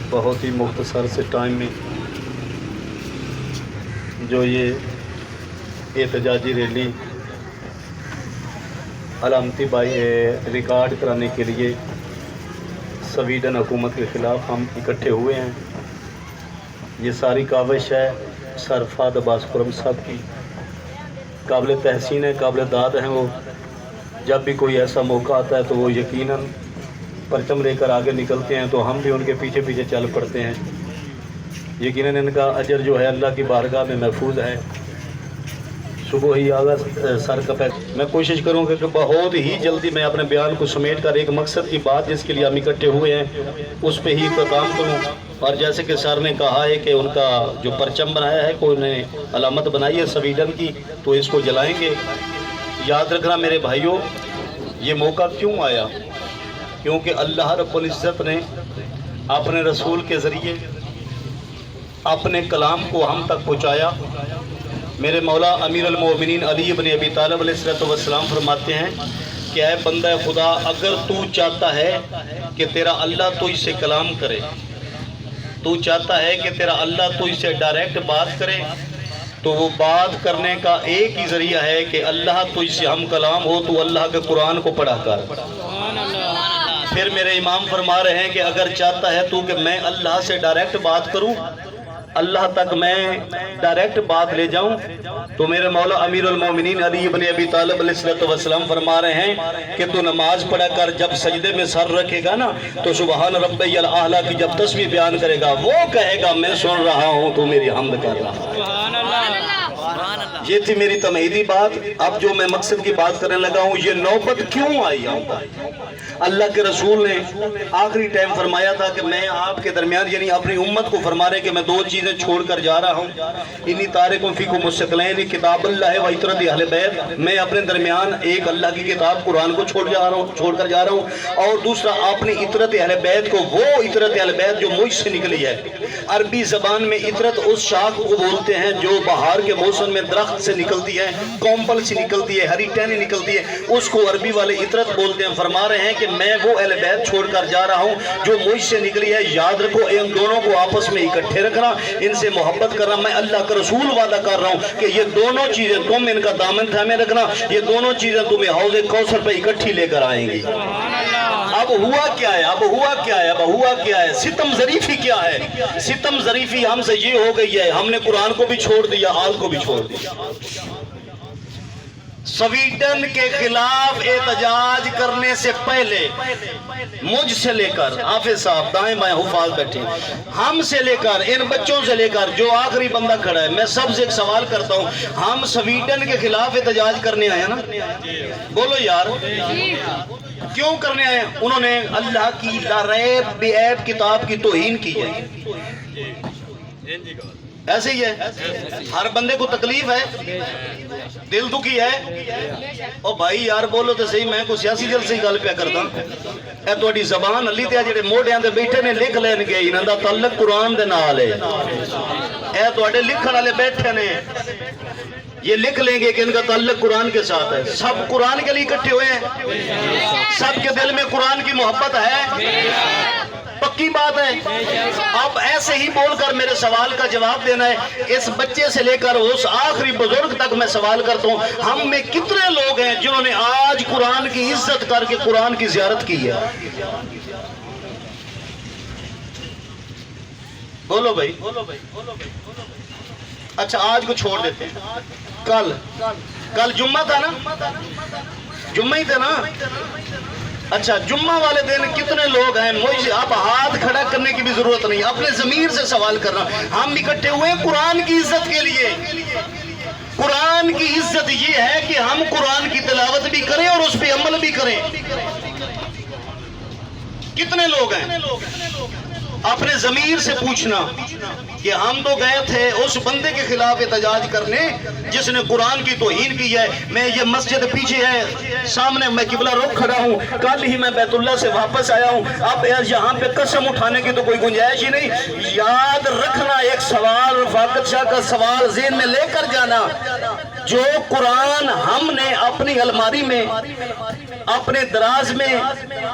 بہت ہی مختصر سے ٹائم میں جو یہ احتجاجی ریلی علامتی ریکارڈ کرانے کے لیے سویڈن حکومت کے خلاف ہم اکٹھے ہوئے ہیں، یہ ساری کاوش ہے سر فہد عباس خرم صاحب کی۔ قابل تحسین ہے، قابل داد ہیں وہ۔ جب بھی کوئی ایسا موقع آتا ہے تو وہ یقیناً پرچم لے کر آگے نکلتے ہیں، تو ہم بھی ان کے پیچھے پیچھے چل پڑتے ہیں۔ یقیناً ان کا اجر جو ہے اللہ کی بارگاہ میں محفوظ ہے۔ صبح ہی آگا سر کا میں کوشش کروں گا کہ بہت ہی جلدی میں اپنے بیان کو سمیٹ کر ایک مقصد کی بات جس کے لیے ہم اکٹھے ہوئے ہیں اس پہ ہی کام کروں۔ اور جیسے کہ سر نے کہا ہے کہ ان کا جو پرچم بنایا ہے، کوئی نے علامت بنائی ہے سویڈن کی، تو اس کو جلائیں گے۔ یاد رکھنا میرے بھائیوں، یہ موقع کیوں آیا؟ کیونکہ اللہ رب العزت نے اپنے رسول کے ذریعے اپنے کلام کو ہم تک پہنچایا۔ میرے مولا امیر المومنین علی بن ابی طالب علیہ السلام فرماتے ہیں کہ اے بندہ خدا، اگر تو چاہتا ہے کہ تیرا اللہ تو اس سے کلام کرے، تو چاہتا ہے کہ تیرا اللہ تو اس سے ڈائریکٹ بات کرے، تو وہ بات کرنے کا ایک ہی ذریعہ ہے کہ اللہ تو اس سے ہم کلام ہو، تو اللہ کے قرآن کو پڑھا کر۔ پھر میرے امام فرما رہے ہیں کہ اگر چاہتا ہے تو کہ میں اللہ سے ڈائریکٹ بات کروں، اللہ تک میں ڈائریکٹ بات لے جاؤں، تو میرے مولا امیر المومنین علی بن ابی طالب علیہ السلام فرما رہے ہیں کہ تو نماز پڑھا کر جب سجدے میں سر رکھے گا نا، تو سبحان ربی الاعلیٰ کی جب تسبیح بیان کرے گا، وہ کہے گا میں سن رہا ہوں تو میری حمد کر رہا ہوں۔ یہ تھی میری تمہیدی بات۔ اب جو میں مقصد کی بات کرنے لگا ہوں، یہ نوبت کیوں آئی؟ اللہ کے رسول نے آخری ٹائم فرمایا تھا کہ میں آپ کے درمیان، یعنی اپنی امت کو فرما رہے کہ میں دو چیزیں چھوڑ کر جا رہا ہوں، انی تارکم فیکم الثقلین کتاب اللہ و اطرت اہل بیت۔ میں اپنے درمیان ایک اللہ کی کتاب قرآن کو چھوڑ کر جا رہا ہوں، اور دوسرا اپنی اطرت اہل بیت کو، وہ اطرت اہل بیت جو مجھ سے نکلی ہے۔ عربی زبان میں اطرت اس شاخ کو بولتے ہیں جو بہار کے موسم میں درخت سے نکلتی ہے، کومپل سے نکلتی ہے، ہری ٹہنی نکلتی ہے، اس کو عربی والے اطرت بولتے ہیں۔ فرما رہے ہیں کہ میں وہ اہل بیت چھوڑ کر جا رہا ہوں جو مجھ سے نکلی ہے۔ یاد رکھو، ان دونوں کو آپس میں اکٹھے رکھنا، ان سے محبت کرنا۔ میں اللہ کا رسول وعدہ کر رہا ہوں کہ یہ دونوں چیزیں تم ان کا دامن تھامے رکھنا، یہ دونوں چیزیں تمہیں حوض کوثر پہ اکٹھی لے کر آئیں گی۔ اب ہوا کیا ہے؟ ستم ظریفی کیا ہے؟ ستم ظریفی ہم سے یہ ہو گئی ہے، ہم نے قرآن کو بھی چھوڑ دیا، آل کو بھی چھوڑ دیا۔ سویڈن کے خلاف احتجاج کرنے سے پہلے مجھ سے لے کر حافظ صاحب دائیں بائیں حفاظ بیٹھے، ہم سے لے کر ان بچوں سے لے کر جو آخری بندہ کھڑا ہے، میں سب سے ایک سوال کرتا ہوں، ہم سویڈن کے خلاف احتجاج کرنے آئے ہیں نا؟ بولو یار، کیوں کرنے آئے ہیں؟ انہوں نے اللہ کی لا ریب بے عیب کتاب کی توہین کی ہے۔ ایسے ہی ہے، ہر بندے کو تکلیف ہے، دل دکھی ہے۔ او بھائی یار بولو تو صحیح، میں کوئی سیاسی جلسے ہی گل پہ کرتا۔ اے تہاڈی زبان علی تے جڑے موڈیاں تے بیٹھے نے لکھ لین گے، انہاں دا تعلق قرآن دے نال ہے۔ اے تہاڈے لکھن والے بیٹھے نے، یہ لکھ لیں گے کہ ان کا تعلق قرآن کے ساتھ ہے۔ سب قرآن کے لیے اکٹھے ہوئے ہیں، سب کے دل میں قرآن کی محبت ہے، پکی بات ہے۔ اب ایسے ہی بول کر میرے سوال کا جواب دینا ہے۔ اس بچے سے لے کر اس آخری بزرگ تک میں سوال کرتا ہوں، ہم میں کتنے لوگ ہیں جنہوں نے آج قرآن کی عزت کر کے قرآن کی زیارت کی ہے؟ بولو بھائی۔ اچھا آج کو چھوڑ دیتے ہیں، کل جمعہ تھا نا؟ جمعہ ہی تھا نا؟ اچھا جمعہ والے دن کتنے لوگ ہیں؟ مجھے اب ہاتھ کھڑا کرنے کی بھی ضرورت نہیں، اپنے ضمیر سے سوال کر رہا ہوں۔ ہم اکٹھے ہوئے قرآن کی عزت کے لیے۔ قرآن کی عزت یہ ہے کہ ہم قرآن کی تلاوت بھی کریں اور اس پہ عمل بھی کریں۔ کتنے لوگ ہیں؟ اپنے ضمیر سے پوچھنا کہ ہم تو گئے تھے اس بندے کے خلاف احتجاج کرنے جس نے قرآن کی توہین کی ہے۔ میں یہ مسجد پیچھے ہے، سامنے میں قبلہ رخ کھڑا ہوں، کل ہی میں بیت اللہ سے واپس آیا ہوں، اب یہاں پہ قسم اٹھانے کی تو کوئی گنجائش ہی نہیں۔ یاد رکھنا ایک سوال، رفاقت شاہ کا سوال ذہن میں لے کر جانا، جو قرآن ہم نے اپنی الماری میں اپنے دراز میں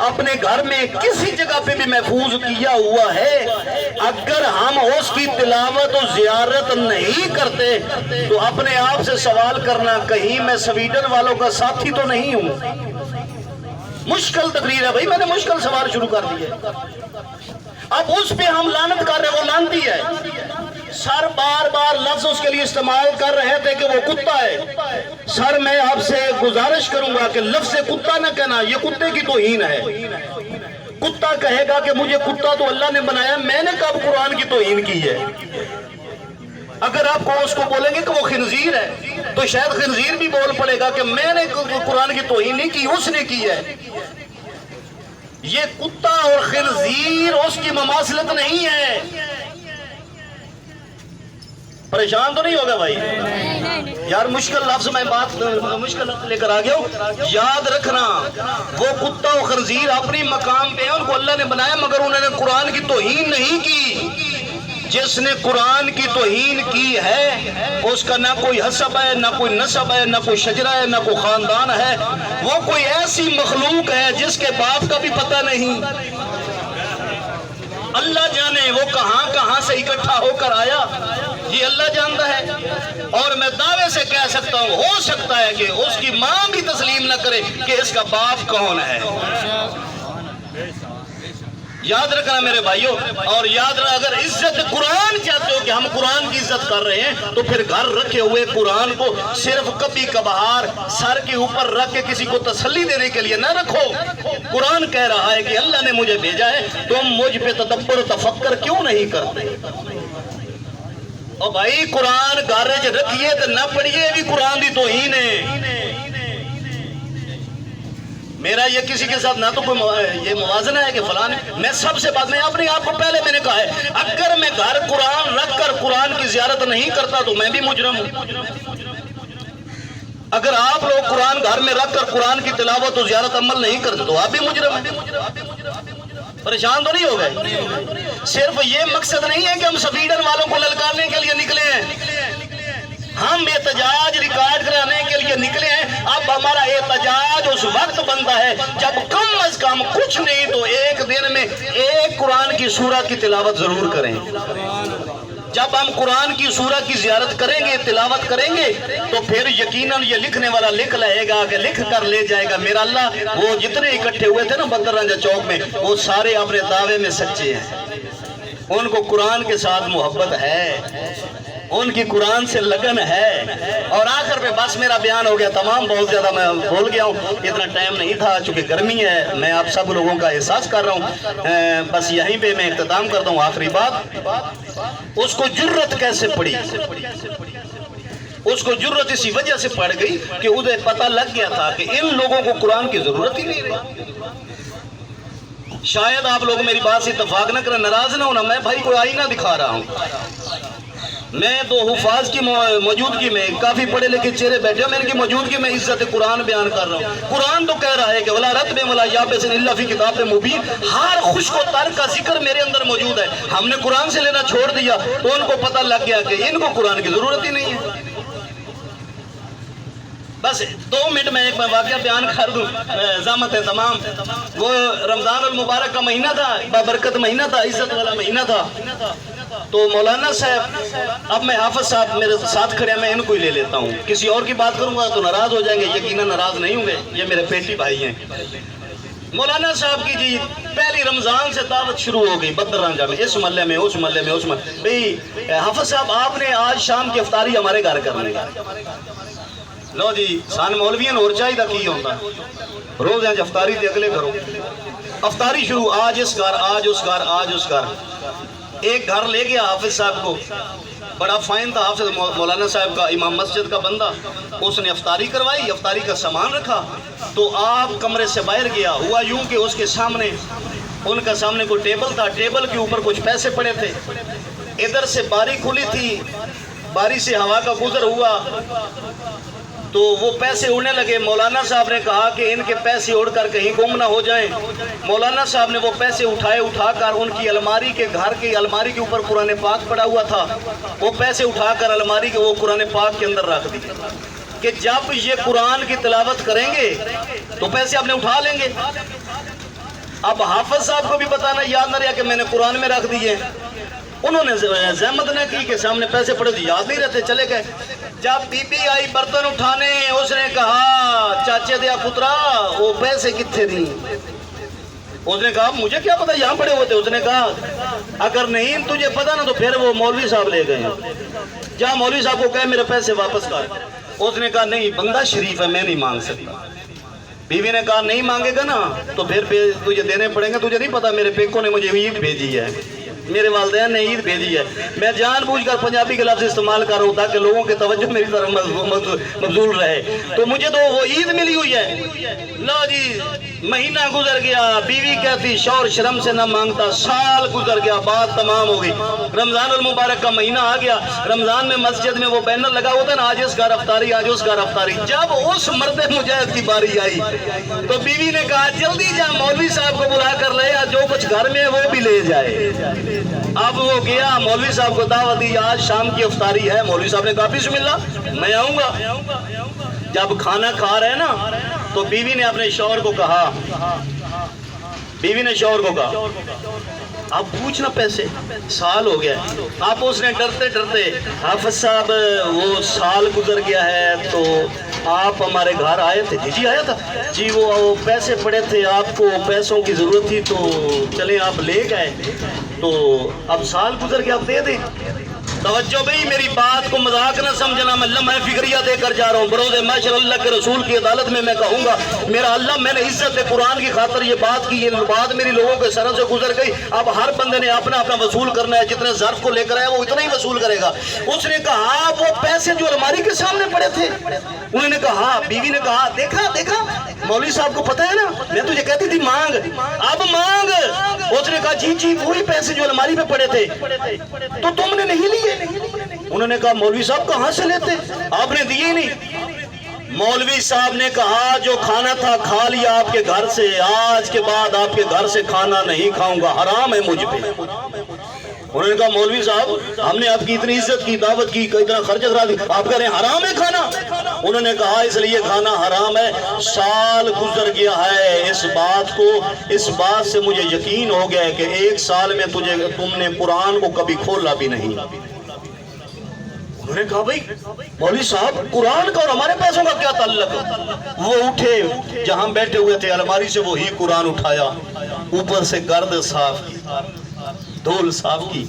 اپنے گھر میں کسی جگہ پہ بھی محفوظ کیا ہوا ہے. اگر ہم اس کی تلاوت و زیارت نہیں کرتے تو اپنے آپ سے سوال کرنا کہیں میں سویڈن والوں کا ساتھی تو نہیں ہوں. مشکل تقریر ہے بھائی, میں نے مشکل سوال شروع کر دیا. اب اس پہ ہم لعنت کر رہے ہیں, وہ لعنتی ہے. سر بار بار لفظ اس کے لیے استعمال کر رہے تھے کہ وہ کتا ہے. سر میں آپ سے گزارش کروں گا کہ لفظ کتا نہ کہنا, یہ کتے کی توہین ہے. کتا کہے گا کہ مجھے کتا تو اللہ نے بنایا, میں نے کب قرآن کی توہین کی ہے. اگر آپ کو اس کو بولیں گے کہ وہ خنزیر ہے تو شاید خنزیر بھی بول پڑے گا کہ میں نے قرآن کی توہین نہیں کی, اس نے کی ہے. یہ کتا اور خنزیر اس کی مماثلت نہیں ہے. پریشان تو نہیں ہوگا بھائی یار؟ مشکل لفظ میں بات مشکل لفظ لے کر آ گیا ہوں. یاد رکھنا وہ کتا اور خنزیر اپنی مقام پہ ہیں, ان کو اللہ نے بنایا, مگر انہوں نے قرآن کی توہین نہیں کی. جس نے قرآن کی توہین کی ہے اس کا نہ کوئی حسب ہے, نہ کوئی نسب ہے, نہ کوئی شجرہ ہے, نہ کوئی خاندان ہے. وہ کوئی ایسی مخلوق ہے جس کے باپ کا بھی پتہ نہیں. اللہ جانے وہ کہاں کہاں سے اکٹھا ہو کر آیا, یہ اللہ جانتا ہے. اور میں دعوے سے کہہ سکتا ہوں, ہو سکتا ہے کہ اس کی ماں بھی تسلیم نہ کرے کہ اس کا باپ کون ہے. یاد رکھنا میرے بھائیوں, اور یاد رکھنا اگر عزت قرآن چاہتے ہو کہ ہم قرآن کی عزت کر رہے ہیں تو پھر گھر رکھے ہوئے قرآن کو صرف کبھی کبھار سر کے اوپر رکھ کے کسی کو تسلی دینے کے لیے نہ رکھو. قرآن کہہ رہا ہے کہ اللہ نے مجھے بھیجا ہے, تم مجھ پہ تدبر و تفکر کیوں نہیں کرتے؟ اور بھائی قرآن گارج رکھیے تو نہ پڑھیے, بھی قرآن دی توہین ہے. میرا یہ کسی کے ساتھ نہ تو کوئی یہ موازنہ ہے کہ فلان, میں سب سے بات, میں اپنے آپ کو پہلے میں نے کہا ہے, اگر میں گھر قرآن رکھ کر قرآن کی زیارت نہیں کرتا تو میں بھی مجرم ہوں. اگر آپ لوگ قرآن گھر میں رکھ کر قرآن کی تلاوت و زیارت عمل نہیں کرتے تو آپ بھی مجرم ہیں. پریشان تو نہیں ہو گئے؟ صرف یہ مقصد نہیں ہے کہ ہم سویڈن والوں کو للکارنے کے لیے نکلے ہیں, ہم احتجاج ریکارڈ کرانے کے لیے نکلے ہیں. اب ہمارا احتجاج اس وقت بنتا ہے جب کم از کم کچھ نہیں تو ایک دن میں ایک قرآن کی سورہ کی تلاوت ضرور کریں. جب ہم قرآن کی سورہ کی زیارت کریں گے, تلاوت کریں گے, تو پھر یقیناً یہ لکھنے والا لکھ لائے گا کہ لکھ کر لے جائے گا میرا اللہ وہ جتنے اکٹھے ہوئے تھے نا بدر رنجا چوک میں, وہ سارے اپنے دعوے میں سچے ہیں. ان کو قرآن کے ساتھ محبت ہے, ان کی قرآن سے لگن ہے. اور آخر پہ بس میرا بیان ہو گیا تمام, بہت زیادہ میں بول گیا ہوں, اتنا ٹائم نہیں تھا چونکہ گرمی ہے, میں آپ سب لوگوں کا احساس کر رہا ہوں. بس یہیں پہ میں اختتام کرتا ہوں. آخری بات, اس کو جرت کیسے پڑی؟ اس کو جرت اسی وجہ سے پڑ گئی کہ ادھر پتہ لگ گیا تھا کہ ان لوگوں کو قرآن کی ضرورت ہی نہیں رہی. شاید آپ لوگ میری بات سے اتفاق نہ کریں, ناراض نہ ہونا, میں بھائی کوئی آئینہ دکھا رہا ہوں. میں دو حفاظ کی موجودگی میں, کافی پڑھے لکھے چہرے بیٹھے, میں ان کی موجودگی میں عزت قرآن بیان کر رہا ہوں. قرآن تو کہہ رہا ہے کہ وَلَا رَتْبٍ وَلَا يَابِسٍ إِلَّا فِي كِتَابٍ مُبِينٍ, ہر خشک و تر کا ذکر میرے اندر موجود ہے. ہم نے قرآن سے لینا چھوڑ دیا تو ان کو پتہ لگ گیا کہ ان کو قرآن کی ضرورت ہی نہیں ہے. بس 2 منٹ میں ایک واقعہ بیان کر دوں, زحمت ہے تمام. وہ رمضان المبارک کا مہینہ تھا, بابرکت مہینہ تھا, عزت والا مہینہ تھا. تو مولانا صاحب, اب میں حافظ صاحب میرے ساتھ کھڑے ہیں, میں ان کو ہی لے لیتا ہوں, کسی اور کی بات کروں گا تو ناراض ہو جائیں گے. یقیناً ناراض نہیں ہوں گے, یہ میرے پیٹی بھائی ہیں. مولانا صاحب کی جی پہلی رمضان سے دعوت شروع ہو گئی بدر رنجا میں, اس محلے میں, اس محلے میں, اس محلے بھئی حافظ صاحب آپ نے آج شام کی افطاری ہمارے گھر کرنی ہے. لو جی سان مولویاں اور چاہیے کی ہوتا روز ہیں افطاری تے اگلے کرو. افطاری شروع, آج اس گھر, آج اس گھر, آج اس گھر. ایک گھر لے گیا حافظ صاحب کو, بڑا فائن تھا حافظ مولانا صاحب کا, امام مسجد کا بندہ. اس نے افطاری کروائی, افطاری کا سامان رکھا, تو آپ کمرے سے باہر گیا. ہوا یوں کہ اس کے سامنے, ان کا سامنے کوئی ٹیبل تھا, ٹیبل کے اوپر کچھ پیسے پڑے تھے. ادھر سے باری کھلی تھی, باری سے ہوا کا گزر ہوا تو وہ پیسے اڑنے لگے. مولانا صاحب نے کہا کہ ان کے پیسے اڑ کر کہیں گم نہ ہو جائیں. مولانا صاحب نے وہ پیسے اٹھا کر ان کی الماری کے, گھر کی الماری کے اوپر قرآن پاک پڑا ہوا تھا, وہ پیسے اٹھا کر الماری کے وہ قرآن پاک کے اندر رکھ دی. کہ جب یہ قرآن کی تلاوت کریں گے تو پیسے آپ نے اٹھا لیں گے. اب حافظ صاحب کو بھی بتانا یاد نہ رہا کہ میں نے قرآن میں رکھ دیے. انہوں نے زحمت نہ کی کہ سامنے پیسے پڑے تو یاد نہیں رہتے, چلے گئے. جب بی بی آئی برتن اٹھانے, اس نے کہا چاچے دیا پترا وہ پیسے کتنے دی؟ اس نے کہا مجھے کیا پتا, یہاں پڑے ہوئے تھے. اس نے کہا اگر نہیں تجھے پتا نا تو پھر وہ مولوی صاحب لے گئے, جا مولوی صاحب کو کہے میرے پیسے واپس کر. اس نے کہا نہیں بندہ شریف ہے میں نہیں مانگ سکتا. بیوی نے کہا نہیں مانگے گا نا تو پھر تجھے دینے پڑیں گے. تجھے نہیں پتا میرے پیکو نے مجھے عید بھیجی ہے, میرے والدین نے عید بھیجی ہے. میں جان بوجھ کر پنجابی کے لفظ استعمال کر رہا ہوں تاکہ لوگوں کی توجہ میری طرف مبذول رہے. تو مجھے تو وہ عید ملی ہوئی ہے. لو جی مہینہ گزر گیا, بیوی کہتی شوہر شرم سے نہ مانگتا. سال گزر گیا, بات تمام ہو گئی. رمضان المبارک کا مہینہ آ گیا. رمضان میں مسجد میں وہ بینر لگا ہوتا نا, آج اس کا رفتاری آج اس کا رفتاری. جب اس مرد مجاہد کی باری آئی تو بیوی نے کہا جلدی جا مولوی صاحب کو بلا کر لے, جو کچھ گھر میں ہے وہ بھی لے جائے. اب وہ گیا, مولوی صاحب کو دعوت دی, آج شام کی افطاری ہے. مولوی صاحب نے کہا بسم اللہ میں آؤں گا. جب کھانا کھا رہے نا تو بیوی نے اپنے شوہر کو کہا, اب پوچھنا پیسے, سال ہو گیا. اب اس نے ڈرتے ڈرتے حافظ صاحب وہ سال گزر گیا ہے تو آپ ہمارے گھر آئے تھے؟ جی آیا تھا جی, وہ پیسے پڑے تھے, آپ کو پیسوں کی ضرورت تھی تو چلیں آپ لے گئے, تو اب سال گزر گیا آپ دے دیں. توجہ بھئی میری بات کو مذاق نہ سمجھنا, میں لمحہ فکریہ دے کر جا رہا ہوں. بروز محشر اللہ کے رسول کی عدالت میں کہوں گا میرا اللہ میں نے عزت قرآن کی خاطر یہ بات کی, یہ بات میری لوگوں کے سروں سے گزر گئی. اب ہر بندے نے اپنا اپنا وصول کرنا ہے, جتنے ظرف کو لے کر آیا وہ اتنا ہی وصول کرے گا. اس نے کہا وہ پیسے جو الماری کے سامنے پڑے تھے, انہوں نے کہا, بیوی نے کہا دیکھا مولوی صاحب کو پتا ہے نا میں تجھے کہتی تھی مانگ, اب مانگ. اس نے کہا جی وہی پیسے جو الماری پہ پڑے تھے تو تم نے نہیں لیے. انہوں نے کہا مولوی صاحب کہاں سے لیتے, آپ نے دیے نہیں. مولوی صاحب نے کہا جو کھانا تھا کھا لیا آپ کے گھر سے, آج کے بعد آپ کے گھر سے کھانا نہیں کھاؤں گا, حرام ہے مجھ پہ. انہوں نے کہا مولوی صاحب ہم نے آپ کی اتنی عزت کی, دعوت کی, اتنا خرچ کرا دی, آپ کہہ رہے ہیں حرام ہے کھانا. انہوں نے کہا اس لیے کھانا حرام ہے, سال گزر گیا ہے, اس بات سے مجھے یقین ہو گیا ہے کہ 1 سال میں تم نے قرآن کو کبھی کھولا بھی نہیں. انہوں نے کہا بھائی مولوی صاحب قرآن کا اور ہمارے پیسوں کا کیا تعلق ہے؟ وہ اٹھے, جہاں بیٹھے ہوئے تھے الماری سے وہی قرآن اٹھایا, اوپر سے گرد صاف کی, دھول صاف کی,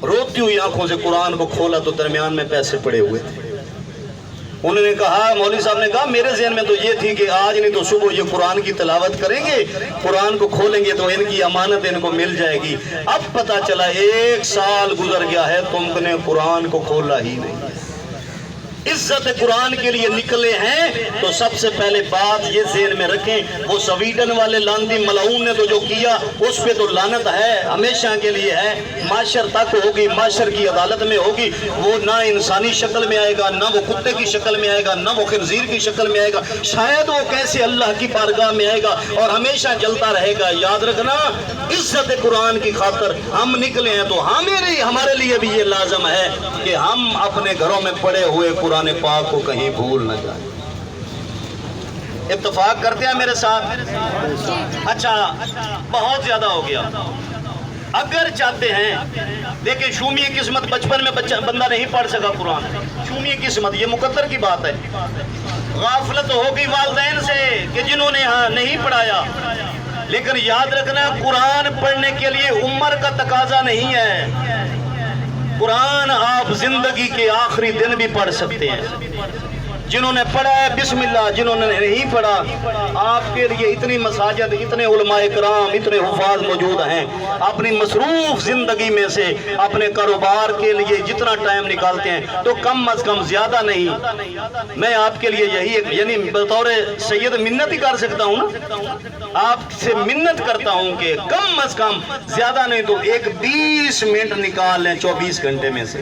روتی ہوئی آنکھوں سے قرآن کو کھولا تو درمیان میں پیسے پڑے ہوئے تھے. انہوں نے کہا, مولوی صاحب نے کہا میرے ذہن میں تو یہ تھی کہ آج نہیں تو صبح یہ قرآن کی تلاوت کریں گے, قرآن کو کھولیں گے تو ان کی امانت ان کو مل جائے گی. اب پتا چلا 1 سال گزر گیا ہے تم نے قرآن کو کھولا ہی نہیں. عزت قرآن کے لیے نکلے ہیں تو سب سے پہلے بات یہ ذہن میں رکھیں, وہ سویڈن والے لاندی ملعون نے تو جو کیا اس پہ تو لعنت ہے, ہمیشہ کے لیے ہے, معاشر تک ہوگی, معاشر کی عدالت میں ہوگی. وہ نہ انسانی شکل میں آئے گا, نہ وہ کتے کی شکل میں آئے گا, نہ وہ خنزیر کی شکل میں آئے گا, شاید وہ کیسے اللہ کی بارگاہ میں آئے گا اور ہمیشہ جلتا رہے گا. یاد رکھنا عزت قرآن کی خاطر ہم نکلے ہیں تو ہمارے لیے بھی یہ لازم ہے کہ ہم اپنے گھروں میں پڑے ہوئے قرآن پاک کو کہیں بھول نہ جائیں. اتفاق کرتے ہیں میرے ساتھ؟ اچھا بہت زیادہ ہو گیا. اگر چاہتے ہیں دیکھیں شومی قسمت, بچپن میں بندہ نہیں پڑھ سکا قرآن, شومی قسمت یہ مقدر کی بات ہے. غافلت ہو گئی والدین سے کہ جنہوں نے نہیں پڑھایا, لیکن یاد رکھنا قرآن پڑھنے کے لیے عمر کا تقاضا نہیں ہے. قرآن آپ زندگی کے آخری دن بھی پڑھ سکتے ہیں. جنہوں نے پڑھا ہے بسم اللہ, جنہوں نے نہیں پڑھا آپ کے لیے اتنی مساجد, اتنے علماء کرام, اتنے حفاظ موجود ہیں. اپنی مصروف زندگی میں سے اپنے کاروبار کے لیے جتنا ٹائم نکالتے ہیں تو کم از کم, زیادہ نہیں, میں آپ کے لیے یہی یعنی بطور سید منت ہی کر سکتا ہوں نا, آپ سے منت کرتا ہوں کہ کم از کم زیادہ نہیں تو 20 منٹ نکال لیں 24 گھنٹے میں سے.